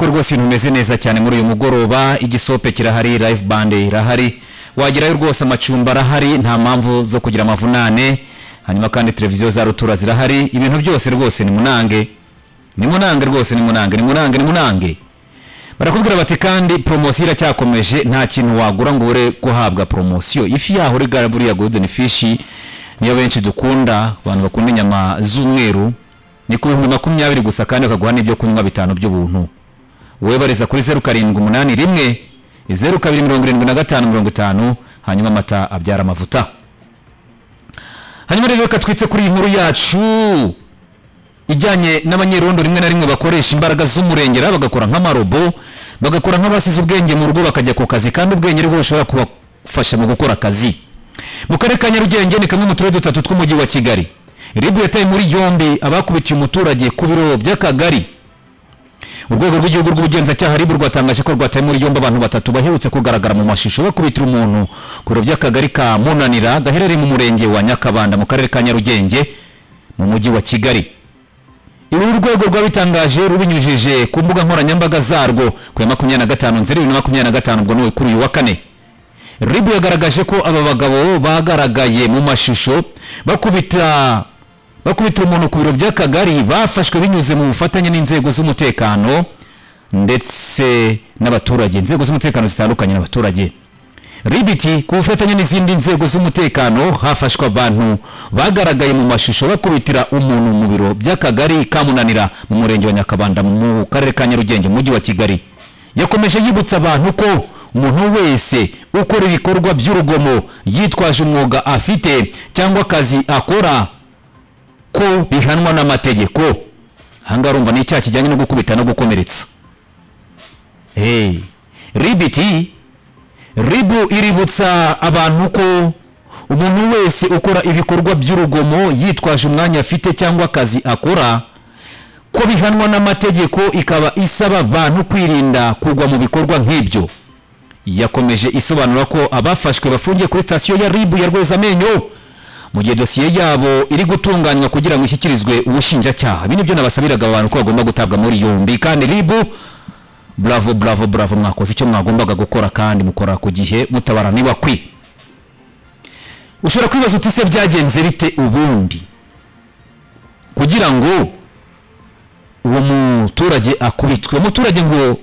ko rwose intumeze neza cyane muri uyu mugoroba. Igisope kirahari, live band irahari, wagirayo rwose amacumba arahari, nta mpamvu zo kugira amavunane. Hanyuma kandi televiziyo za rutura zirahari, ibintu byose rwose ni munange rwose, ni munange. Barakubwira bati kandi promotion iracyakomeje, nta kintu wagura ngo ure guhabwa promotion. Ifi yaho rigara buriya golden fish niyo benshi dukunda, abantu bakunda inyama z'umweru, ni ku 20 gusa kandi bakaguha n'ibyo kunywa bitanu by'ubuntu. Wowe bariza kuri 0781 0275 hanyuma amata abyara amavuta. Hanyuma rero katwitse kuri inkuru yacu ijyanye n'abanyerondo rimwe na rimwe bakoresha imbaraga z'umurengera, bagakora nk'amarobo, bagakora nk'abasize ubwenge mu rugo bakajya ku kazi, kandi ubwenge rwo bushobora kubafasha mu gukora akazi. Mu karere ka Nyarugenge ni kamwe mu turere dutatu tw'umujyi wa Kigali. Ribu yataye muri yombi abakubitiye umuturage ku biro by'akagari. Urwego rw'igihugu rw'ubugenzacyaha Ribu rwatangaje ko rwataye muri yombi abantu batatu baherutse kugaragara mu mashusho bakubitira umuntu ku biro by'akagari ka Munanira gaherereye mu murenge wa Nyakabanda mu karere ka Nyarugenge mu mujyi wa Kigali. Uru rwego rwabitangaje rubinyujije ku mbuga nkoranyambaga zarwo ku 25/2025 ubwo no kuri uyu wa kane. Ribu yagaragaje ko aba bagabo bagaragaye mu mashusho bakubita umuntu ku biro by'akagari bafashwe binyuze mu bufatanye n'inzego z'umutekano ndetse n'abaturage, inzego z'umutekano zitandukanye n'abaturage. Ribiti ku bufatanye n'izindi nzego z'umutekano hafashwe abantu bagaragaye mu mashusho bakubitira umuntu mu biro by'akagari ka Munanira mu murenge wa Nyakabanda mu karere ka Nyarugenge mu mujyi wa Kigali. Yakomeje yibutsa abantu ko umuntu wese ukora ibikorwa by'urugomo yitwaje umwuga afite cyangwa akazi akora ko bihanwa n'amategeko. Hangarumva ni icyaha kijyanye no gukubita no gukomeretsa. Ribu iributsa abantu ko umuntu wese ukora ibikorwa by'urugomo yitwaje umwanya afite cyangwa akazi akora ko bihanwa n'amategeko, ikaba isaba abantu kwirinda kugwa mu bikorwa nk'ibyo. Yakomeje isobanura ko abafashwe bafungiye kuri station ya Ribu ya Rwezamenyo mu gihe dosiye yabo iri gutunganywa kugira ngo ishyikirizwe ubushinjacyaha. Ibi nibyo nabasabiraga abantu ko bagomba gutabwa muri yombi, kandi Ribu bravo mwakoze icyo mwagombaga gukora kandi mukora ku gihe mutabarana ibakwi. Ushobora kwibaza uti se byagenze bite ubundi kugira ngo uwo muturage akubitwe? Umuturage ngo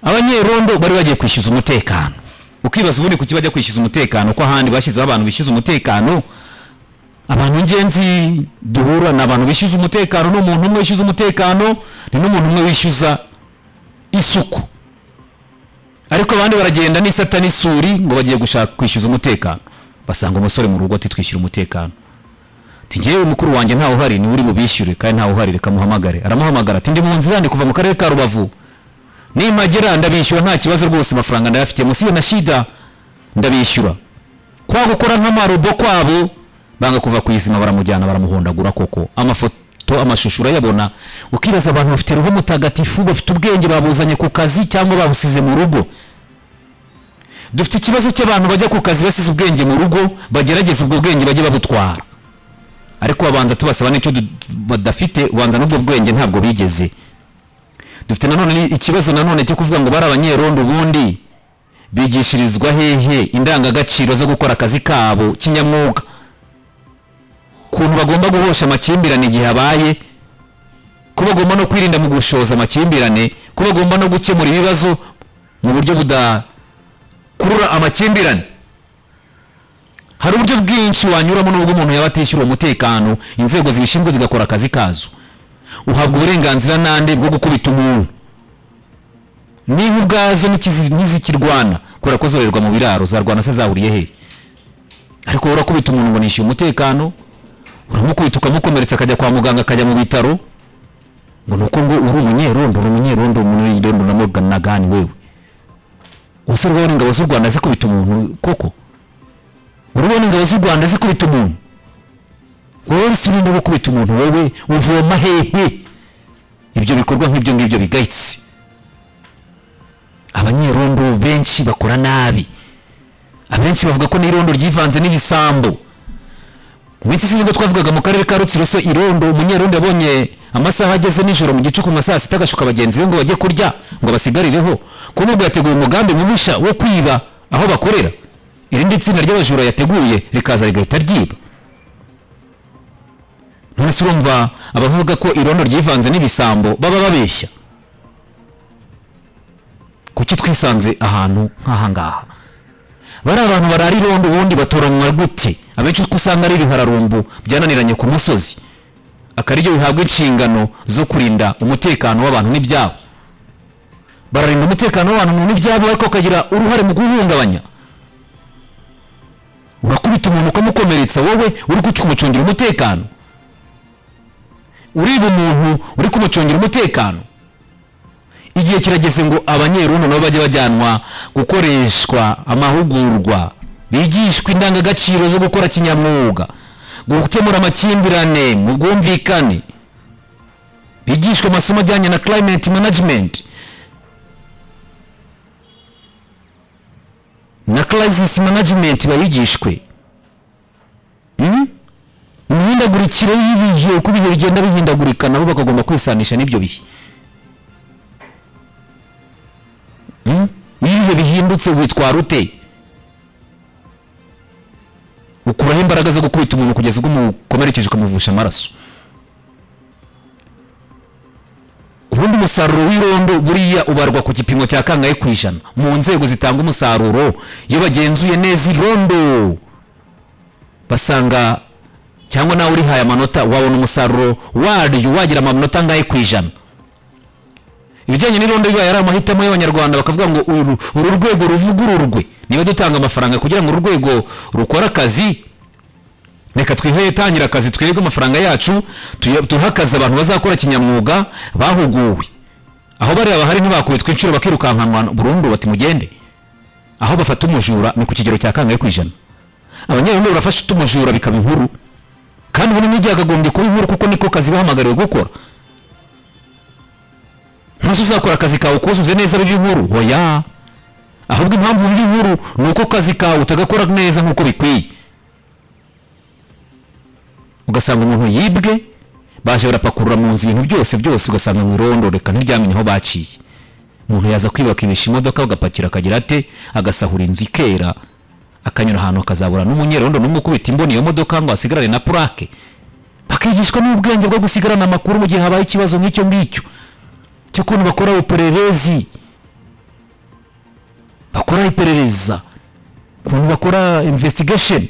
abanyerondo bari bagiye kwishyuza umutekano. Ukibaza ubundi kuki bajya kwishyuza umutekano ko ahandi bashyizeho abantu bishyuza umutekano? Abantu ingenzi duhura n'abantu bishyuza umutekano, n'umuntu umwe wishyuza umutekano, ni n'umuntu umwe wishyuza isuku. Ariko abandi baragenda n'isata n'isuri ngo bagiye gushaka kwishyuza umutekano, basanga umusore mu rugo ati twishyura umutekano. Ati ngewe mukuru wanjye ntaho uhari, ni uri bubishyure kandi ntaho uhari, reka muhamagare. Aramuhamagara ati ndi mu nzira ndi kuva mu karere ka Rubavu, nimagera ndabishyura nta kibazo rwose, amafaranga ndayafite, musibe na shida ndabishyura. Kwa gukora nk'amarobo kwabo banga kuva ku izima, baramujyana baramuhondagura. Koko amafoto amashusho urayabona, ukibaza abantu bafite roho mutagatifu, bafite ubwenge, babuzanye ku kazi cyangwa babusize mu rugo. Dufite ikibazo cy'abantu bajya ku kazi basize ubwenge mu rugo, bagerageza ubwo bwenge bajye babutwara, ariko babanza tubasaba n'icyo badafite, ubanza n'ubwo bwenge ntabwo bigeze. Dufite nanone ikibazo nanone cyo kuvuga ngo bari abanyerondo ubundi bigishirizwa hehe indangagaciro zo gukora akazi kabo kinyamwuga, kuntu bagomba guhosha amakimbirane igihe abaye, ko bagomba no kwirinda mu gushoza amakimbirane, ko bagomba no gukemura ibibazo mu buryo budakurura amakimbirane. Hari uburyo bwinshi wanyuramo n'ubwo umuntu yabatishyura umutekano, inzego zibishinzwe zigakora akazi kazo. Uhabwa uburenganzira nande bwo gukubita umuntu, niba ubwazo n'izikirwana kora ko zorerwa mu biraro, zarwana se zahuriye he? Ariko urakubita umuntu ngo nishyuye umutekano, uramukubita ukamukomeretsa akajya kwa muganga akajya mu bitaro, ngo nuko ngo uri umunyerondo umunyerondo namugana gani wewe? Usirwa n'ingabo z'u Rwanda zikubita umuntu koko? Urubona ingabo z'u Rwanda zikubita umuntu? Wowe sirinde gukubita umuntu, wowe uvoma hehe? Ibyo bikorwa nk'ibyo ngibyo bigayitse. Abanyerondo benshi bakora nabi, abenshi bavuga ko n'irondo ryivanze n'ibisambo. minsi singo twavugaga mu karere ka Rutsiro se irondo umunyerondo yabonye amasaha ageze nijoro mu gicuku mu saa 6 agashuka abagenzi be ngo bajye kurya ngo basigarireho kuko ubwo yateguye umugambi mubisha wo kwiba aho bakorera irindi tsinda ry'abajura yateguye rikaza rigahita ryiba. None urumva abavuga ko irondo ryivanze n'ibisambo baba babeshya. Kuki twisanze ahantu nk'ahangaha bari abantu barari irondo ubundi batoranywa gute? Abenshi usanga ari ibihararumbu byananiranye ku musozi akariryo bihabwa inshingano zo kurinda umutekano w'abantu n'ibyabo. Bararinda umutekano w'abantu n'ibyabo ariko kagira uruhare mu guhungabanya. Urakubita umuntu ukamukomeretsa wowe uri kumucungira umutekano. Uriba umuntu uri kumucungira umutekano. Igihe kirageze ngo abanyerondo nabo bajye bajyanwa gukoreshwa amahugurwa bigishwa indangagaciro zo gukora kinyamwuga, gukemura amakimbirane mu bwumvikane, bigishwa amasomo ajyanye na climate management na crisis management bayigishwe. Imihindagurikire y'ibihe uko ibihe bigenda bihindagurika nabo bakagomba kwisanisha n'ibyo bihe. Ibihe bihindutse witwara ute? Ukuraho imbaraga zo gukubita umuntu kugeza ubwo umukomerekeje ukamuvusha amaraso. Ubundi umusaruro w'irondo buriya ubarwa ku gipimo cya kangahe kwijana mu nzego zitanga umusaruro. Iyo bagenzuye neza irondo basanga cyangwa nawe uri haya amanota wabona umusaruro waryo wagira amanota angahe kwijana. Ibijyanye n'irondo biba yari amahitamo y'abanyarwanda bakavuga ngo uru rwego ruvugururwe niba dutanga amafaranga kugira ngo urwego rukora akazi reka twiheye tangira akazi twebwe amafaranga yacu tuhakaza abantu bazakora kinyamwuga bahuguwe. Aho bari abahari ntibakubitwe incuro bakirukankanwa burundu bati mugende. Aho bafata umujura ni ku kigero cya kangahe kwijana. Abanyerondo barafasha umujura bikaba inkuru kandi buri n'ijya akagombye kuba inkuru kuko niko kazi bahamagariwe gukora. Ntuzi uzakora akazi kawe kuzuze neza biri inkuru hoya, ahubwo impamvu biri inkuru nuko kazi kawe utagakora neza nkuko bikwiye. Ugasanga umuntu yibwe baje barapakurura mu nzi ibintu byose ugasanga mu irondo reka ntiryamenye aho baciye. Umuntu yaza kwibakibisha imodoka ugapakira akagira ate agasahura inzu ikera akanyura ahantu akazabura n'umunyerondo n'umukubita imboni iyo modoka ngo asigarane na plaque. Bakigishwa n'ubwenge bwo gusigarana amakuru mu gihe habaye ikibazo nk'icyo ngicyo cyo kuntu bakora upererezi, bakora iperereza, kuntu bakora investigation.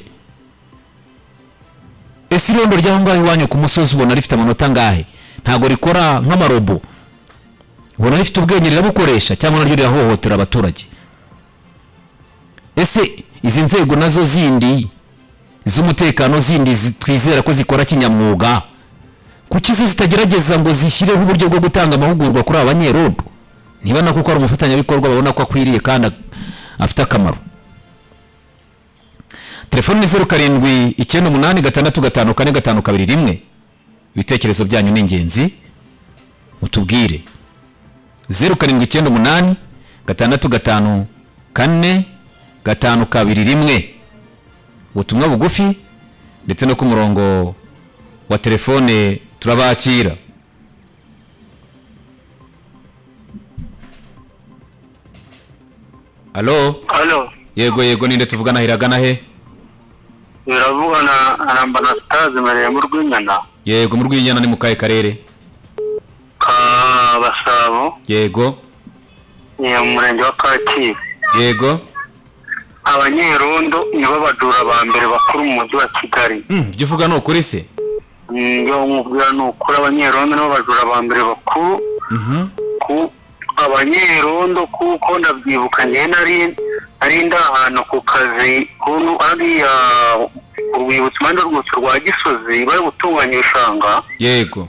Ese irondo ry'aho ngaho iwanyu ku musozi ubona rifite amanota ngahe? Ntago rikora nk'amarobo, ubona rifite ubwenge rirabukoresha cyangwa naryo rirahohotera abaturage? Ese izi nzego nazo zindi z'umutekano zindi twizera ko zikora kinyamwuga kuki zo zitagerageza ngo zishyireho uburyo bwo gutanga amahugurwa kuri abanyerondo niba nako ko ari umufatanyabikorwa babona ko akwiriye kandi afite akamaro? Telefone ni 0798654521. Ibitekerezo byanyu ni ingenzi mutubwire. 0798654521 ubutumwa bugufi ndetse no ku murongo wa telefone turabakira. Allo? Yego ninde tuvugana hiragana he? Biravugana aramba na Stade Mariya mu Rwinyana. Yego mu Rwinyana ni mu kahe karere? Ka Basabo. Yego. Ni mu murenge wa Kacyiru. Yego. Abanyerondo nibo badura ba mbere bakuru mu mujyi wa Kigali. Byo uvuga no kuri se? Ngo mubwira no kuri abanyerondo nibo badura ba mbere bakuru. Ku abanyerondo kuko ndabyibuka ari ndahantu ku kazi kuntu ari urwibutso rwa Gisozi bari gutunganya ishanga. Yego.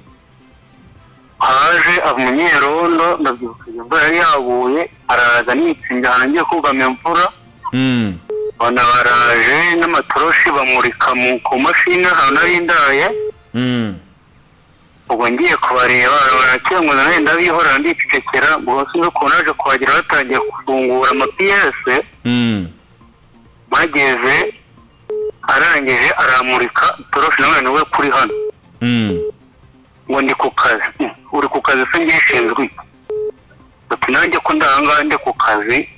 Haje abanyerondo ndabyibuka imvura yari yaguye araza n'itsinda hangiye kugama imvura. Bana baraje n'amatoroshi bamurika ku mashini ahantu ari ndaye. Ubwo ngiye kubareba barakira nawe ndabihora ndicecekera bose no kunaje kuhagira batangiye gufungura ama PS. Mageze arangije aramurika toroshi none we kuri hano ngo ndi ku kazi. Uri ku kazi se ngishinzwe ati nanjye ko ndahanga ndi ku kazi.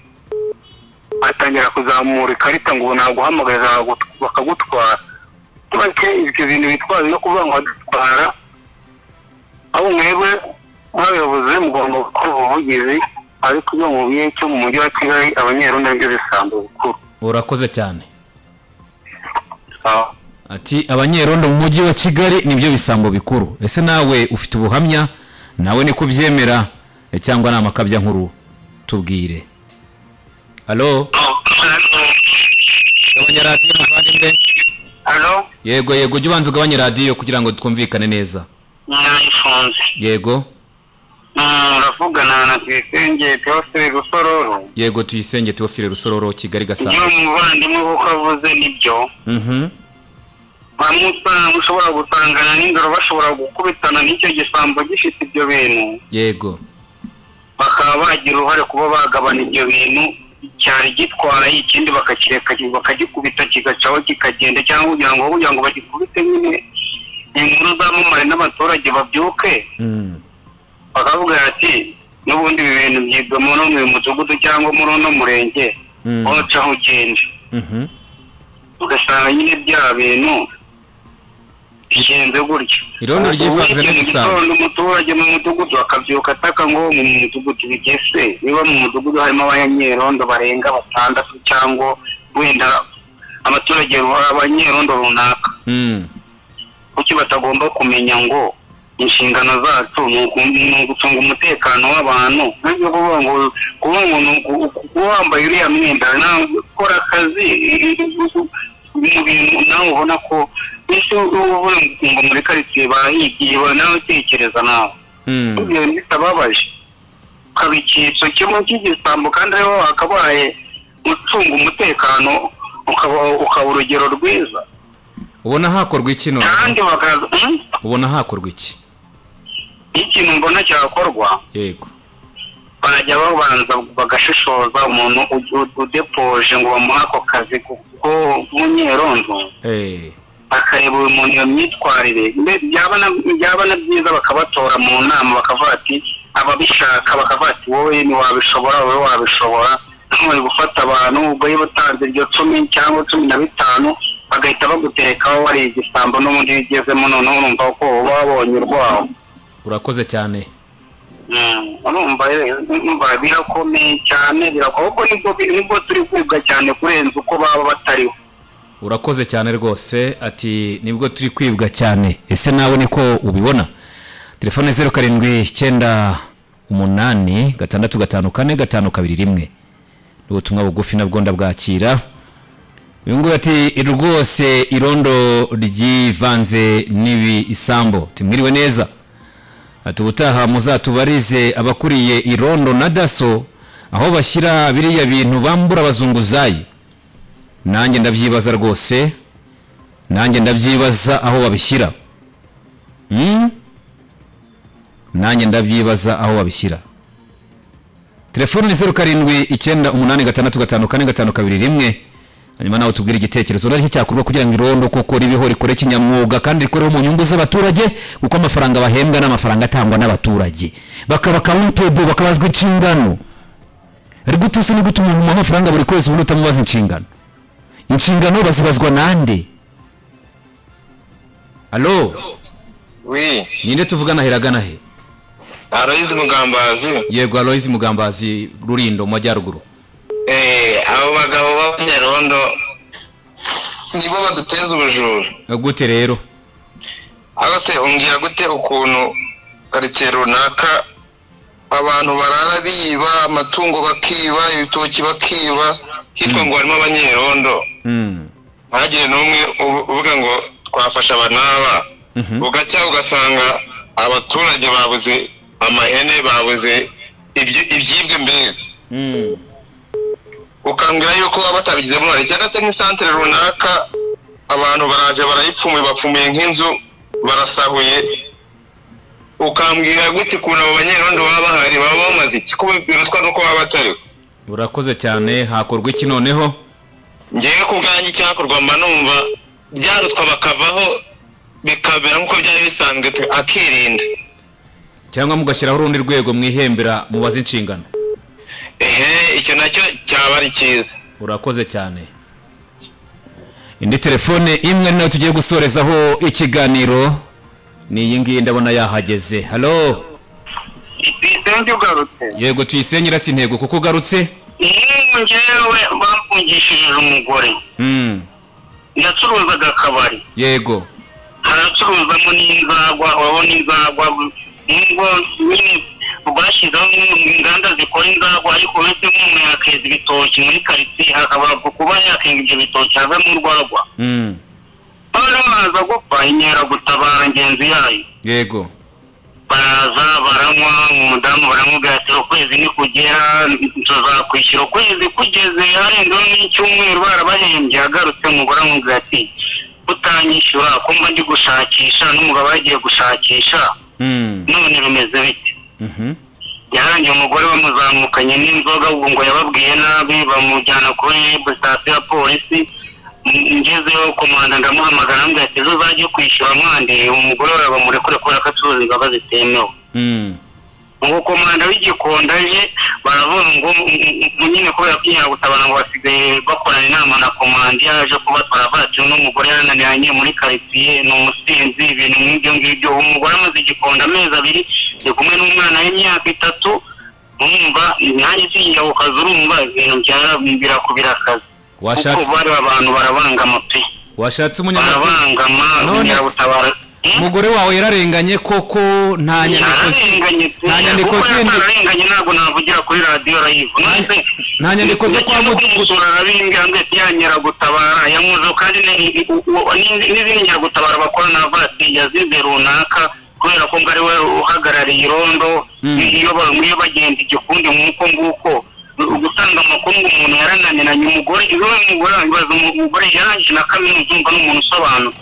Atangira kuzamura ikarita ngo naguhamagaza bakagutwara. Tubake ibyo bintu bitwaye no kuvuga ngo adutwara aho mwebwe abayobozi mugomba gukora ubuvugizi ariko iyo mu bihe cyo mu mujyi wa Kigali abanyerondo nibyo bisambo bikuru. Urakoze cyane. Ati abanyerondo mu mujyi wa Kigali nibyo bisambo bikuru. Ese nawe ufite ubuhamya nawe ni kubyemera cyangwa na makabya nkuru tubwire. Allo gabanya radio muvandimwe. Allo yego ubanza ugabanya radio kugira ngo twumvikane neza. Nayifunze. Yego uravugana na Tuyisenge Theophile Rusororo. Yego Tuyisenge Theophile Rusororo Kigali Gasabo. Iyo muvandimwe uko avuze nibyo. Bamusa mushobora gusangana n'indoro bashobora gukubitana n'icyo gisambo gifite ibyo bintu. Yego bakaba bagira uruhare kuba bagabana ibyo bintu cyari gitwaye ikindi bakakireka bakagikubita kigacaho kikagenda cyangwa kugira ngo bagikubite nyine inkuru zamumare n'abaturage babyuke. Bakavuga ati n'ubundi ibintu byigamo no mu mudugudu cyangwa muri uno murenge ocaho ugende. Ugasanga nyine bya bintu bigenze gutyo. Irondo ryivanze n'igisambo. Umuturage mu mudugudu akabyuka ataka ngo mu mudugudu bigese niba mu mudugudu harimo abanyerondo barenga 6 cyangwa wenda abaturage abanyerondo runaka. Kuki batagomba kumenya ngo inshingano zacu ni gucunga umutekano w'abantu. Nibyo kuvuga ngo wambaye uriya mwenda nakora akazi mu bintu nawe ubona ko ese uvuga ngo muri karitsiye bahigiye nawe utekereza nawe. Ibyo bitababaje ukaba icyitso kimwe cy'igisambo kandi ariho wakabaye ucunga umutekano ukaba urugero rwiza. Ubona hakorwa iki none? Kandi ubona hakorwa iki? Ikintu mbona cyakorwa. Yego bajya babanza bagashishoza umuntu udepoje ngo bamuha ako kazi kuko munyerondo. Bakareba uyu muntu iyo myitwarire byabana byiza bakabatora mu nama bakavuga ati ababishaka bakavuga ati wowe ni wabishobora wowe wabishobora. None gufata abantu ubwo yibutanze iryo 10 cyangwa 15 bagahita baguterekaho wari igisambo n'ubundi bigezemo none urumva ko babonye urwaho. Urakoze cyane. Urumva birakomeye cyane birakomeye nibwo turi kwiga cyane kurenza uko baba batariho. Urakoze cyane rwose ati nibwo turi kwibwa cyane. Ese nawe niko ubibona? Telefone 0778654521 n'ubutumwa bugufi nabwo ndabwakira. Uyu nguyu ati rwose irondo ryivanze nibi isambo. Timwiriwe neza. Ati ubutaha muzatubarize abakuriye irondo na daso aho bashyira biriya bintu bambura abazunguzayi. Nanjye ndabyibaza rwose. Nanjye ndabyibaza aho babishyira. Nanjye ndabyibaza aho babishyira. Telefone ni 0798654521 hanyuma nawe tubwire igitekerezo n'iki cyakorwa kugira ngo irondo koko ribeho rikore kinyamwuga kandi rikoreho mu nyungu z'abaturage kuko amafaranga bahembwa n'amafaranga atangwa n'abaturage bakaba accountable bakabazwa inshingano. Rigutuse ni gutuma umuntu amafaranga buri kwezi uburuta mubaza inshingano bazibazwa nande? Allo Oui ninde tuvugana heragana he? Aloyizi Mugambazi. Yego Aloyizi Mugambazi Rurindo mu majyaruguru. Abo bagabo b'abanyerondo nibo baduteza ubujura. Gute rero? Aho se ungira gute ukuntu karitsiye runaka abantu barara biba amatungo bakiba ibitoki bakiba hitwa ngo harimo abanyerondo. Ntagire n'umwe uvuga ngo twafasha abanaba. Ugacya ugasanga abaturage babuze amahene babuze ibyibwe mbere. Ukambwira yuko batabigizemo ari cyangwa se nk'isantere runaka abantu baraje barayipfumuye bapfumuye nk'inzu barasahuye. Ukambwira gute kuna abo banyerondo baba bahari baba bamaze iki kuba birutwa nuko baba batariho. Urakoze cyane hakorwa iki noneho? ngewe ku bwanjye icyakorwa mba numva byarutwa bakavaho bikabera nk'uko byari bisanzwe akirinda, cyangwa mugashyiraho urundi rwego mwihembera mubaze inshingano. Icyo nacyo cyaba ari cyiza. Urakoze cyane. Indi telefone imwe nayo tugiye gusorezaho ikiganiro ni iyi ngiyi ndabona yahageze. Halo. Yego tuyisenyera sintego kuko ugarutse. Njyewe bamfungishije umugore. Yacuruzaga akabari. Yego. Haracuruzamo n'inzagwa, wabona inzagwa ngo nyine bashyizeho inganda zikora inzagwa, ariko uretse nk'umuntu yakeza ibitoki muri karitsiye hakaba kuba yakenga ibyo bitoki havamo urwagwa. Noneho haza gupfa inkeragutabara ngenzi yayo. Yego. Baraza baranywa, umudamu baramubwira ati ukwezi ni kugera tuzakwishyura, ukwezi kugeze harenzeho n'icyumweru barabahembye. Agarutse umugore amubwira ati utanyishyura ko mba ndi gushakisha n'umugabo yagiye gushakisha, none bimeze bite? Yarangiye umugore bamuzamukanye n'inzoga, ubwo ngo yababwiye nabi, bamujyana kuri sitasiyo ya polisi. Ngezeho komanda ndamuhamagara ambwira ati ejo uzajye kwishyura mwandi. Umugore we bamurekure kubera ko acuruza inzoga zitemewe. Ngo komanda w'Igikondo aje baravuga ngo nyine kubera ko inkeragutabara ngo basigaye bakorana inama na komanda yaje kubatwara vatiri n'umugore yananiranye muri karitsiye, ni umusinzi, ibintu nk'ibyo ngibyo. Umugore amaze Igikondo amezi 2 ndi kumwe n'umwana w'imyaka 3. Urumva nanjye sinjya ku kazi, urumva ibintu byarabira kubirakaza. Kuko bari abantu barabangama pe. Washatse umunyamakuru barabangama inkeragutabara. Umugore wawe yararenganye koko nta nyandiko zindi ntabwo navugira kuri radio live. Nta nyandiko zo kwa mudugudu arabimbya ndetse yankeragutabara yamuzo, kandi n'izindi nkeragutabara bakora na vati yazize runaka kubera ko ngari we uhagarariye irondo. Iyo bagenda igikundi nk'uko nguko gutanga amakuru ngo umuntu yarananiranye umugore, iyo umugore abibaza umugore yarangije na kaminuza umva n'umuntu usobanura.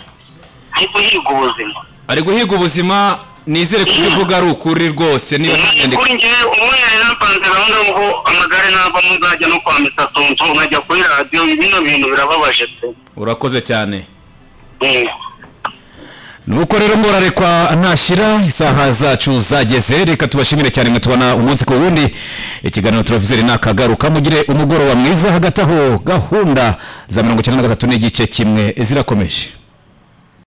Ari guhiga ubuzima, nizere ko uvuga ari ukuri rwose. Niba kuri ngewe umwe yarampanze gahunda ngo amagare nava muzajya no kwa Mr. Tonto nkajya kuri radio. Bino bintu birababaje pe. Urakoze cyane. Nuko rero murarekwa ntashira, isaha zacu zageze. Reka tubashimire cyane mwe tubona umunsi ku wundi. Ikiganiro Turavizeri nakagaruka, mugire umugoroba mwiza. Hagati aho gahunda za 93 n'igice kimwe zirakomeje.